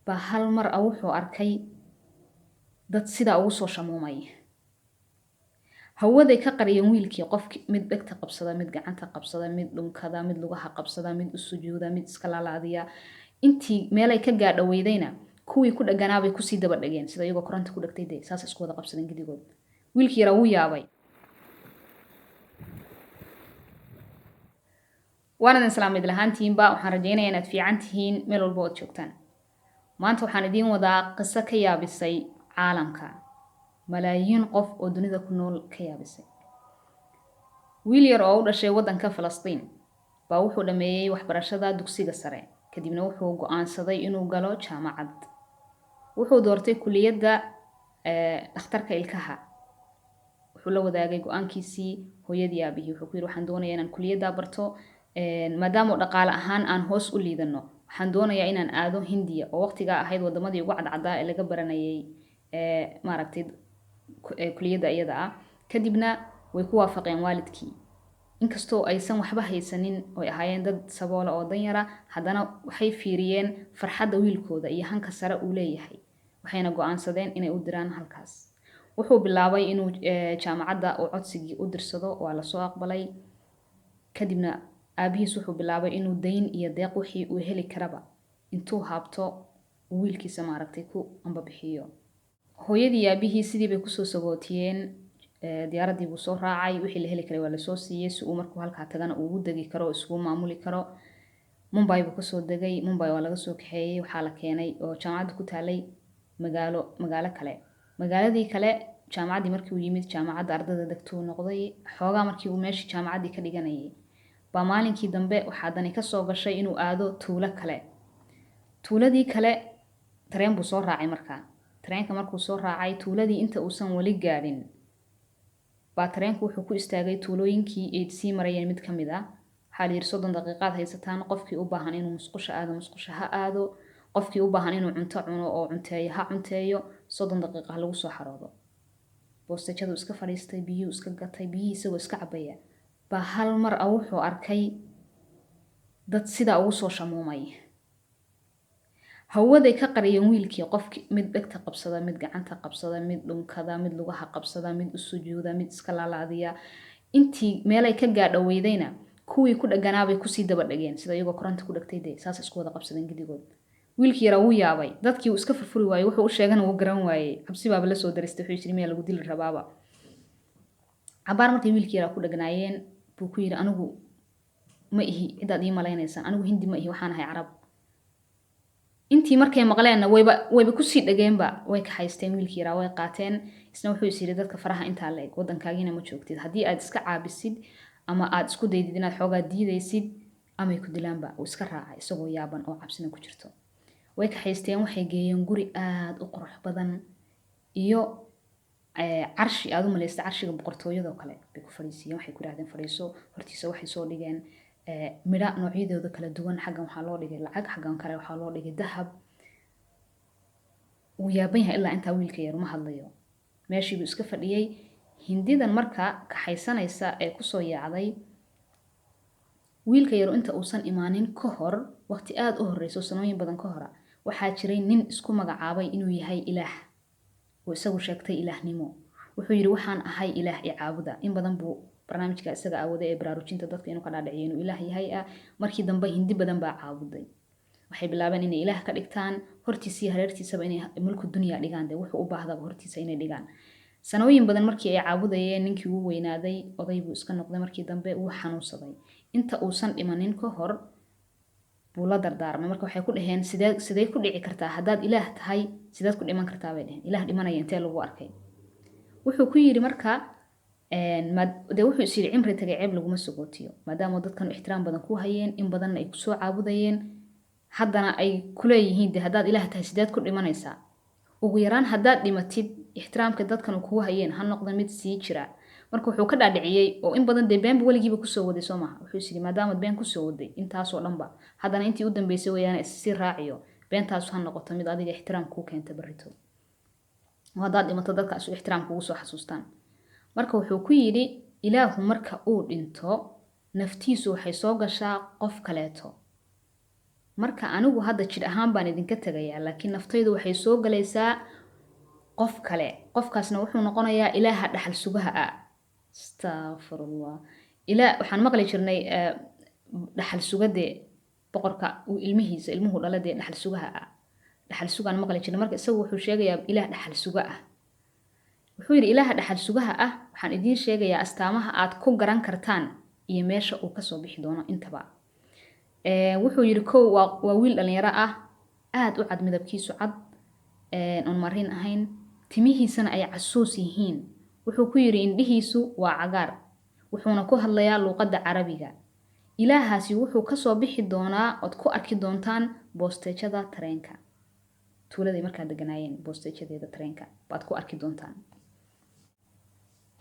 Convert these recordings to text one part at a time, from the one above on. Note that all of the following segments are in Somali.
baa hal mar ah wuxuu arkay dad sidaa ugu soo shamuumay. hawaday ka qariyeen wiilkii qofkii mid dhegta qabsada, mid gacanta qabsada, mid dhunkada, mid lugaha qabsada, mid u sujuuda, mid iska laalaadiya. intii meelay ka gaadhaweydayna kuwii ku dhaganaabay kusii daba dhageen sida iyagoo koronta ku dhagtay dee saas isku wada qabsadeen gidigood. wiilkii yaraa wuu yaabay. waana idin salaamid lahaantiinba, waxaan rajaynayaa inaad fiican tihiin meel walba ood joogtaan. maanta waxaan idiin wadaa qiso ka yaabisay caalamka, malaayiin qof oo dunida ku nool ka yaabisay. wiil yar oo u dhashay waddanka Falastiin baa wuxuu dhameeyay waxbarashada dugsiga sare, kadibna wuxuu go'aansaday inuu galo jaamacad. wuxuu doortay kuliyadda dhakhtarka ilkaha. wuxuu la wadaagay go'aankiisii hooyadii aabihii. wuxuu ku yidhi waxaan doonayaa inaan kuliyadda barto maadaama dhaqaale ahaan aan hoos u liidano. waxaan doonayaa inaan aado Hindiya oo waqtigaa ahayd wadamadii ugu cadcadaa ee laga baranayay maaragtay kuliyadda iyada ah. kadibna way ku waafaqeen waalidkii. inkastoo aysan waxba haysanin oo ahaayeen dad saboola oo danyara, haddana waxay fiiriyeen farxadda wiilkooda iyo hanka sare uu leeyahay, waxayna go'aansadeen inay u diraan halkaas. wuxuu bilaabay inuu jaamacadda uu codsigii u dirsado, waa la soo aqbalay. kadibna aabihiis wuxuu bilaabay inuu dayn iyo deeq wixii uu heli karaba intuu haabto wiilkiisa maaragtay ku amba bixiyo. hooyadii aabihii sidii bay kusoo sagootiyeen. diyaaradii buu soo raacay, wixii la heli karay waa la soo siiyey si uu markuu halkaa tagana uu ugu degi karo, isugu maamuli karo. Mumbai buu kasoo degay. Mumbai waa laga soo kaxeeyey, waxaa la keenay oo jaamacadda ku taalay magaalo kale. magaaladii kale jaamacaddii markii uu yimid, jaamacadda ardayda degtuu noqday. xoogaa markii uu meeshii jaamacaddii ka dhiganayay baa maalinkii dambe waxaa dani ka soo gashay inuu aado tuulo kale. tuuladii kale tareen buu soo raacay markaa. tareenka markuu soo raacay tuuladii inta uusan wali gaadhin baa tareenku wuxuu ku istaagay tuulooyinkii ay sii marayeen mid ka mid ah. waxaa la yidhi 30 daqiiqaad haysataan, qofkii u baahan inuu musqusha ha aado, qofkii u baahan inuu cunto cuno oo cunteeyo ha cunteeyo, 30 daqiiqa ha lagu soo xaroodo. boostejadu iska fadhiistay, biyuu iska gatay, biyihii isagoo iska cabaya baa hal mar ah wuxuu arkay dad sidaa ugu soo shamuumay. hawaday ka qariyeen wiilkii qofkii mid dhegta qabsada, mid gacanta qabsada, mid dhunkada, mid lugaha qabsada, mid u sujuuda, mid iska laalaadiya. intii meelay ka gaadhaweydayna kuwii ku dhaganaabay kusii daba dhageen sida iyagoo koronta ku dhagtay dee saas isku wada qabsadeen gidigood. wiilkii yaraa wuu yaabay. dadkii uu iska furfuri waayey, wuxuu u sheegana wuu garan waayey. cabsi baaba la soo daristay. wuxuu yidhi miyaa lagu dili rabaaba. cabaar markay wiilkii yaraa ku dhagnaayeen buu ku yidhi anigu ma ihi cidaad ii malaynaysaan, anigu hindi ma ihi, waxaan ahay carab. intii markay maqleenna wayba kusii dhageenba, way ka haysteen wiilkii yaraa, way qaateen. isna wuxuu is yidhi dadka faraha intaa la eg waddankaagiina ma joogtid, haddii aad iska caabisid ama aad isku daydid inaad xoogaa diidaysid amay ku dilaanba. uu iska raacay isagoo yaaban oo cabsina ku jirto. way ka haysteen. waxay geeyeen guri aad u qurux badan iyo carshi aad u malaysta carshiga boqortooyadoo kale bay ku fadhiisiyeen. waxay ku yidhahdeen fadhiiso. hortiisa waxay soo dhigeen midha noocyadooda kala duwan. xaggan waxaa loo dhigay lacag, xaggan kale waxaa loo dhigay dahab. wuu yaaban yahay ilaa intaa wiilka yar uma hadlayo. meeshii buu iska fadhiyey. hindidan markaa kaxaysanaysa ee kusoo yaacday wiilka yaru inta uusan imaanin ka hor, waqti aad u horreyso sanooyin badan ka hora, waxaa jiray nin isku magacaabay inuu yahay ilaah oo isagu sheegtay ilaahnimo. wuxuu yidhi waxaan ahay ilaah i caabuda. in badan buu barnaamijka isaga awooday ee baraarujinta dadka inuu ka dhaadhiciyo inuu ilaah yahay ah. markii dambe hindi badan baa caabuday. waxay bilaabeen inay ilaah ka dhigtaan hortiisii hareertiisaba inay mulku dunya dhigaan. dee wuxuu u baahdaba hortiisa inay dhigaan. sanooyin badan markii ay caabudayeen, ninkii uu weynaaday, oday buu iska noqday. markii dambe uu xanuunsaday. inta uusan dhimanin ka hor buu la dardaarmay. marka waxay ku dhaheen sidee ku dhici kartaa haddaad ilaah tahay, sidaad ku dhiman kartaa bay dhaheen. ilaah dhimanaya intee lagu arkay. wuxuu ku yidhi marka dee wuxuu is yidhi cimri tagay ceeb laguma sugootiyo, maadaama dadkan ixtiraam badan ku hayeen, in badanna ay kusoo caabudayeen, haddana ay kuleeyihiin dee haddaad ilaah tahay sideed ku dhimanaysaa. ugu yaraan haddaad dhimatid ixtiraamka dadkan kugu hayeen ha noqda mid sii jira. marka wuxuu ka dhaadhiciyey oo in badan dee beenba weligiiba kusoo waday soo maha. wuxuu is yidhi maadaamaad been kusoo waday intaasoo dhanba, haddana intii u dambeysay weeyaana issii raaciyo, beentaasu ha noqoto mid adiga ixtiraam kuu keenta barrito, oo haddaad dhimato dadka isu ixtiraam kugu soo xasuustaan. marka wuxuu ku yidhi ilaahu marka uu dhinto naftiisu waxay soo gashaa qof kaleeto. marka anigu hadda jir ahaan baan idinka tagayaa laakiin naftaydu waxay soo galaysaa qof kale qofkaasna wuxuu noqonayaa ilaaha dhaxal sugaha ah astaghfirullah waxaan maqli jirnay dhaxal sugade boqorka uu ilmuhu dhaladee dhaxal sugaha ah dhaxal sugaan maqli jirnay marka isagu wuxuu sheegayaa ilaah dhaxal suga ah wuxuu yiri ilaaha dhaxal sugaha ah waxaan idiin sheegayaa astaamaha aad ku garan kartaan iyo meesha uu ka soo bixi doono intaba wuxuu yiri kow waa wiil dhalinyaro ah aad u cad midabkiisu cad on marin ahayn timihiisana ay casuus yihiin wuxuu ku yiri indhihiisu waa cagaar wuxuuna ku hadlayaa luqadda carabiga ilaahaasi wuxuu ka soo bixi doonaa ood ku arki doontaan boosteejada tareenka tuuladay markaa deganaayeen boosteejadeeda tareenka baad ku arki doontaan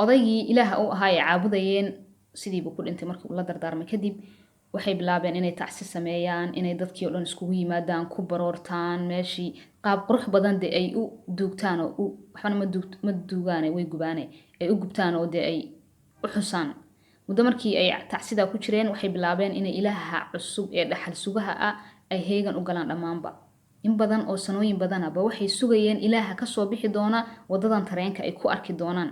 odaygii ilaaha uu ahaa ay caabudayeen sidiibu ku dhintay markii uu la dardaarmay kadib waxay bilaabeen inay tacsi sameeyaan inay dadkii oo dhan iskugu yimaadaan ku baroortaan meeshii qaab qurux badan de ay u duugtaan oo waxbana ma duugaane way gubaane ay u gubtaan oo de ay u xusaan muddo markii ay tacsidaa ku jireen waxay bilaabeen inay ilaaha cusub ee dhaxal sugaha ah ay heegan u galaan dhammaanba in badan oo sanooyin badanaba waxay sugayeen ilaaha ka soo bixi doona wadadan tareenka ay ku arki doonaan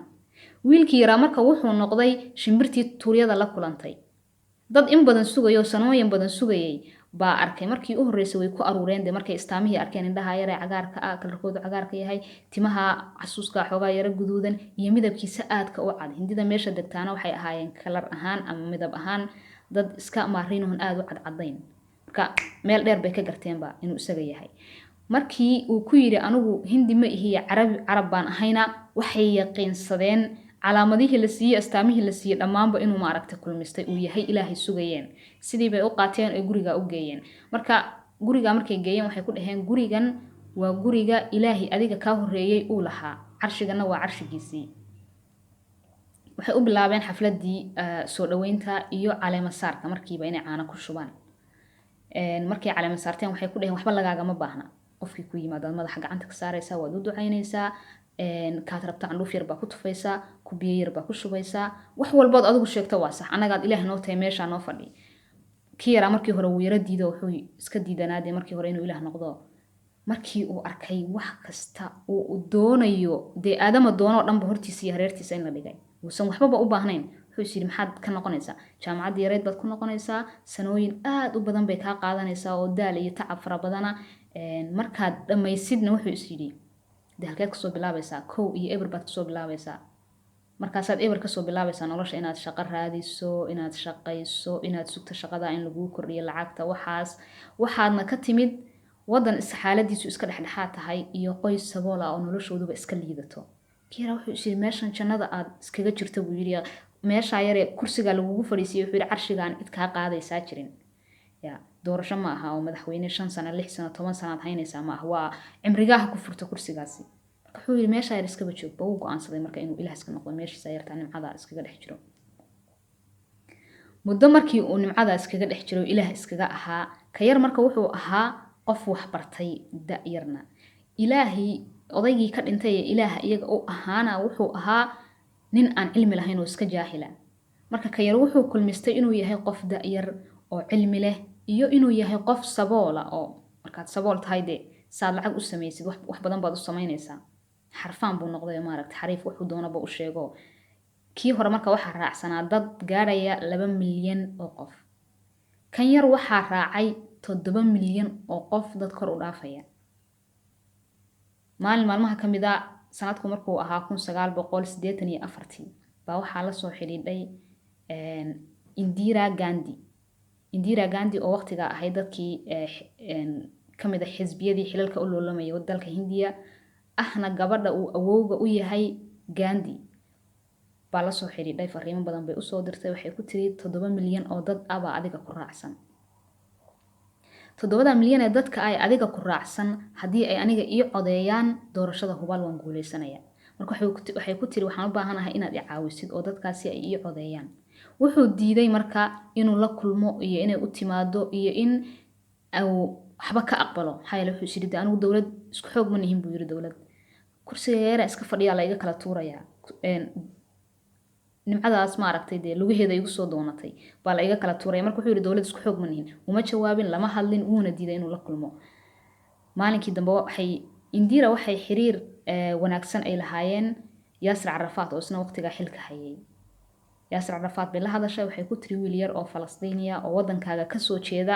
wiilkii yaraa marka wuxuu noqday shimbirtii tuuryada la kulantay dad in badan sugayo sanooyin badan sugayay baa arkay markii u horeysay way ku aruureen de markay istaamihii arkeen indhaha yar ee cagaarka ah kalarkoodu cagaarka yahay timaha casuuska xoogaa yara guduudan iyo midabkiisa aadka u cad hindida meesha degtaana waxay ahaayeen kalar ahaan ama midab ahaan dad iska maariinahun aad u cadcadayn marka meel dheer bay ka garteenba inuu isaga yahay markii uu ku yiri anigu hindi ma ihiya carab baan ahayna waxay yaqiinsadeen calaamadihii la siiyey astaamihii la siiyey dhammaanba inuu maaragtay kulmistay uu yahay ilaahay sugayeen sidii bay u qaateen oo guriga u geeyeen marka guriga markay geeyeen waxay ku dhaheen gurigan waa guriga ilaahay adiga ka horeeyay uu lahaa carshigana waa carshigiisii waxay u bilaabeen xafladii soo dhaweynta iyo caleema saarka markiiba inay caana ku shubaan markay caleema saarteen waxay ku dhaheen waxba lagaaga ma baahna qofkii ku yimaado madaxa gacanta ka saaraysaa waad u ducaynaysaa kaad rabta candhuuf yar baa ku tufaysaa ku biyo yar baa ku shubaysaa wax walbood adigu sheegto waa sax annagaad ilaah noo tahay meeshaa noo fadhi kii yaraa markii hore wuu yara diido wuxuu iska diidanaadee markii hore inuu ilaah noqdo markii uu arkay wax kasta uu doonayo dee aadama doonoo dhanba hortiisa iyo hareertiisa in la dhigay uusan waxbaba u baahnayn wuxuu yidhi maxaad ka noqonaysaa jaamacadda yareed baad ku noqonaysaa sanooyin aad u badan bay kaa qaadanaysaa oo daal iyo tacab fara badana markaad dhammaysidna wuxuu is yidhi de halkeed kasoo bilaabaysaa kow iyo eber baad kasoo bilaabaysaa markaasaad eber kasoo bilaabaysaa nolosha inaad shaqo raadiso inaad shaqayso inaad sugto shaqada in laguu kordhiyo lacagta waxaadna ka timid wadan xaaladiisu iska dhexdhexaad tahay iyo qoys sabool ah oo noloshooduba iska liidato kiira wuxuu is yidhi meeshan jannada aad iskaga jirto buu yidhi meeshaa yaree kursiga lagugu fadhiisiyey wuxuu yidhi carshigaan cid kaa qaadaysaa jirin ya doorasho ma aha oo madaxweyne 5 sano 6 sano 10 sanaad haynaysaa ma aha waa cimrigaha ku furta kursigaasi marka wuxuu yidhi meeshaa yar iskaba joog buu go'aansaday marka inuu ilaah iska noqdo meeshiisa yartaa nimcada iskaga dhex jiro muddo markii uu nimcada iskaga dhex jiro ilaah iskaga ahaa ka yar marka wuxuu ahaa qof wax bartay da'yarna ilaahi odaygii ka dhintay ilaah iyaga u ahaana wuxuu ahaa nin aan cilmi lahayn oo iska jaahila marka ka yar wuxuu kulmistay inuu yahay qof da'yar oo cilmi leh iyo inuu yahay qof saboola oo markaad sabool tahay de saad lacag u samaysid wax badan baad u samaynaysaa xarfaan buu noqday maaragtay xariif wuxuu doonaba u sheego kii hore marka waxaa raacsanaa dad gaadhaya 2 milyan oo qof kan yar waxaa raacay 7 milyan oo qof dad kor u dhaafaya maalmaha ka mid ah sanadku markuu ahaa 1984 baa waxaa la soo xidhiidhay Indira Gandhi oo waqtiga ahayd dadkii ka mid ah xisbiyadii xilalka u loolamay dalka Hindiya ahna gabadha uu awowga u yahay Gandhi baa la soo xidhiidhay fariimo badan bay u soo dirtay waxay ku tiri 7 milyan oo dad ah baa adiga ku raacsan 7 milyan ee dadka ay adiga ku raacsan haddii ay aniga ii codeeyaan doorashada hubaal waan guuleysanaya marka waxay ku tiri waxaan u baahanahay inaad i caawisid oo dadkaasi ay ii codeeyaan wuxuu diiday marka inuu la kulmo iyo inay u timaado iyo in uu waxba ka aqbalo maxaa yeelay wuxuu yidhi anigu dowlad isku xoog ma nihin buu yidhi dowlad kursiga yara iska fadhiyaa la iga kala tuurayaa nimcadaas ma aragtay dee lugaheeda igu soo doonatay baa la iga kala tuuray marka wuxuu yiri dowladda isku xoog manihin uma jawaabin lama hadlin wuuna diiday inuu la kulmo maalinkii dambe indira waxay xiriir wanaagsan ay lahaayeen yaasir carafaad oo isna waqtiga xilka hayay yaasir carafaad bay la hadashay waxay ku tiri wiil yar oo falastiiniya oo wadankaaga ka soo jeeda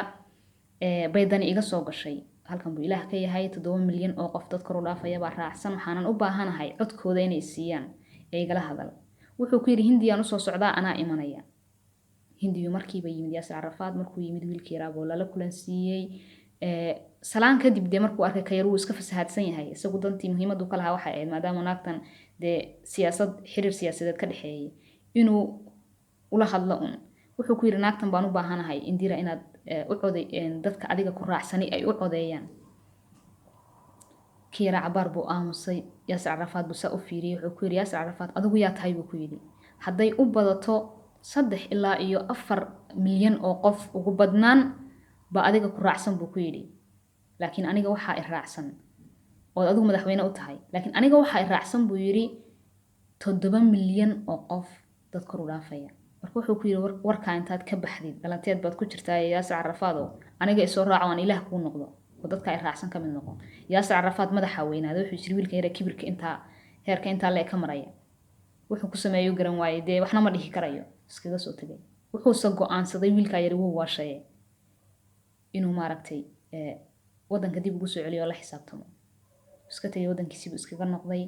baydani iga soo gashay halkan buu ilaah ka yahay 7 milyan oo qof dad kor u dhaafaya baa raacsan waxaanan u baahanahay codkooda inay siiyaan ee igala hadal wuxuu ku yiri hindiyaan u soo socdaa anaa imanaya hindiyu markiiba yimid yaasir carafaad markuu yimid wiilkii yaraaboo lala kulan siiyey salaan kadib dee markuu arkay kayaruu iska fasahaadsan yahay isagu dantii muhiimadu ka lahaa waxay ahayd maadaama naagtan dee xiriir siyaasadeed ka dhexeeyay inuu ula hadlo wuxuu ku yiri naagtan baan u baahanahay indira inaad u coday dadka adiga ku raacsani ay u codeeyaan kiira cabaar buu aamusay yaasir carafaad buu saa u fiiriyay wuxuu ku yiri yaasir carafaad adigu yaa tahay buu ku yiri hadday u badato 3 ilaa iyo 4 milyan oo qof ugu badnaan ba adiga ku raacsan buu ku yiri laakiin aniga waxa ay raacsan oo adigu madaxweyne u tahay laakiin aniga waxa ay raacsan buu yiri 7 milyan oo qof dad kor u dhaafaya marka wuxuu ku yiri warka intaad ka baxdid dhalanteed baad ku jirtaa yaasir carafaad oo aniga isoo raaco aan ilaah ku noqdo oo dadka ay raacsan ka mid noqon yaasir carafaad madaxa weynaaday wuxuu yiri wiilka yara kibirka inta heerka inta la ka maraya wuxuu ku sameeyo garan waayay dee waxna ma dhihi karayo iskaga soo tagay wuxuu soo go'aansaday wiilka yar uu waashay inuu maaragtay wadanka dib ugu soo celiyo la xisaabtamo iska tagay wadankiisa iskaga noqday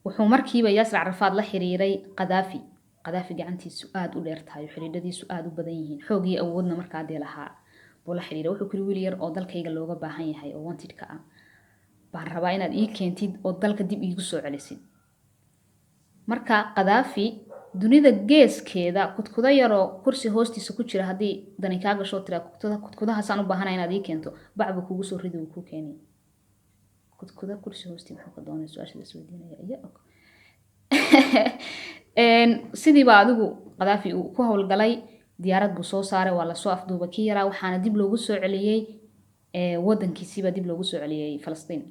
wuxuu markiiba yaasir carafaad la xiriiray qadaafi gacantiisu aad u dheer tahay xiriiradiisu aad u badan yihiin xoogii awoodna markaa dee lahaa buu la xiriiray wuxuu ku yiri wiil yar oo dalkayga looga baahan yahay oo wanted ka ah baan rabaa inaad ii keentid oo dalka dib iigu soo celisid marka qadaafi dunida geeskeeda kudkuda yaroo kursi hoostiisa ku jira haddii dani kaa gasho tira kudkudahaasaan u baahanahay inaad ii keento bacbu kugu soo ridi uu ku keenay kudkuda kursi hoosti muxuu ka doonay su'aashaas weydiinaya iyo sidii baa adigu qadaafi uu ku howlgalay diyaarad buu soo saaray waa la soo afduubay kii yaraa waxaana dib loogu soo celiyay wadankiisiiba dib loogu soo celiyay Falastiin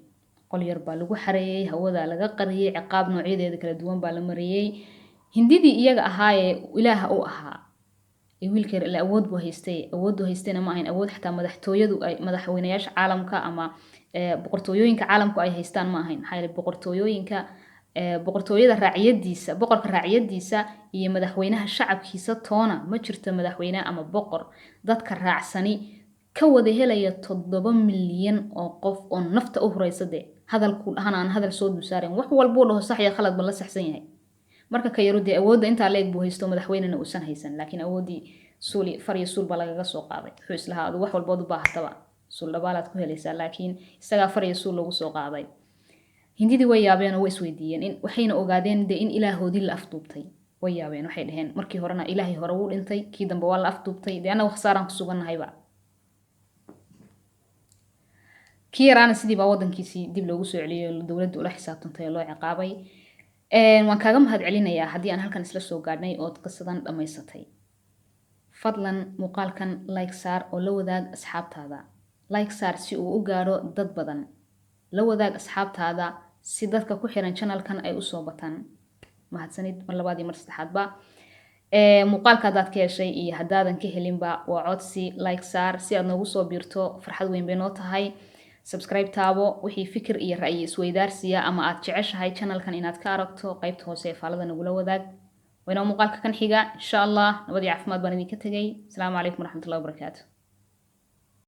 qol yar baa lagu xareeyay hawada laga qariyay ciqaab noocyadeeda kala duwan baa la mariyay hindidii iyaga ahaayee ilaaha u ahaa wiilka yar awood buu haystayna ma ahayn awood xataa madaxtooyadu ay madaxweynayaasha caalamka ama boqortooyooyinka caalamku ay haystaan ma ahayn maxaa yeelay boqortooyada raaciyadiisa boqorka raaciyadiisa iyo madaxweynaha shacabkiisa toona ma jirto madaxweyne ama boqor dadka raacsani ka wada helaya 7 milyan oo qof oo nafta u horeysade hadalku dhahanaan hadal soo duusaareen wax walba oo dhaho sax iyo khalad ba la saxsan yahay marka ka yarudii awoodda inta leeg buu haysto madaxweynena uusan haysan laakiin awoodii suuli fariyo suul baa lagaga soo qaaday wuxuu islahaa adu wax walba u baahataba suul dhabaalaad ku helaysaa laakiin isaga fariyo suul lagu soo qaaday hindidii way yaabeen oo way isweydiiyeen in waxayna ogaadeen in ilaahoodii la afduubtay way yaabeen waxay dhaheen markii horena ilaahay hore uu dhintay kii dambe waa la afduubtay anaga khasaaran ku sugannahayba kii yaraana sidii baa wadankiisii dib loogu soo celiyay dowladda ula xisaabtantay oo loo ciqaabay waan kaaga mahad celinayaa haddii aan halkan isla soo gaadhnay ood qisadan dhammaysatay fadlan muuqaalkan like saar oo la wadaag asxaabtaada like saar si uu u gaadho dad badan la wadaag asxaabtaada si dadka ku xiran channelkan ay u soo bataan mahadsanid mar labaad iyo mar saddexaadba muuqaalka haddaad ka heshay iyo haddaadan ka helinba waa codsi like saar si aad noogu soo biirto farxad weyn bay noo tahay subscribe taabo wixii fikir iyo ra'yi isweydaarsiya ama aad jeceshahay channelkan inaad ka aragto qaybta hoose ee faalada nagula wadaag wayna muuqaalka kan xiga insha Allah nabad iyo caafimaad baan idinka tagay assalaamu calaykum waraxmatullaahi wabarakaatuh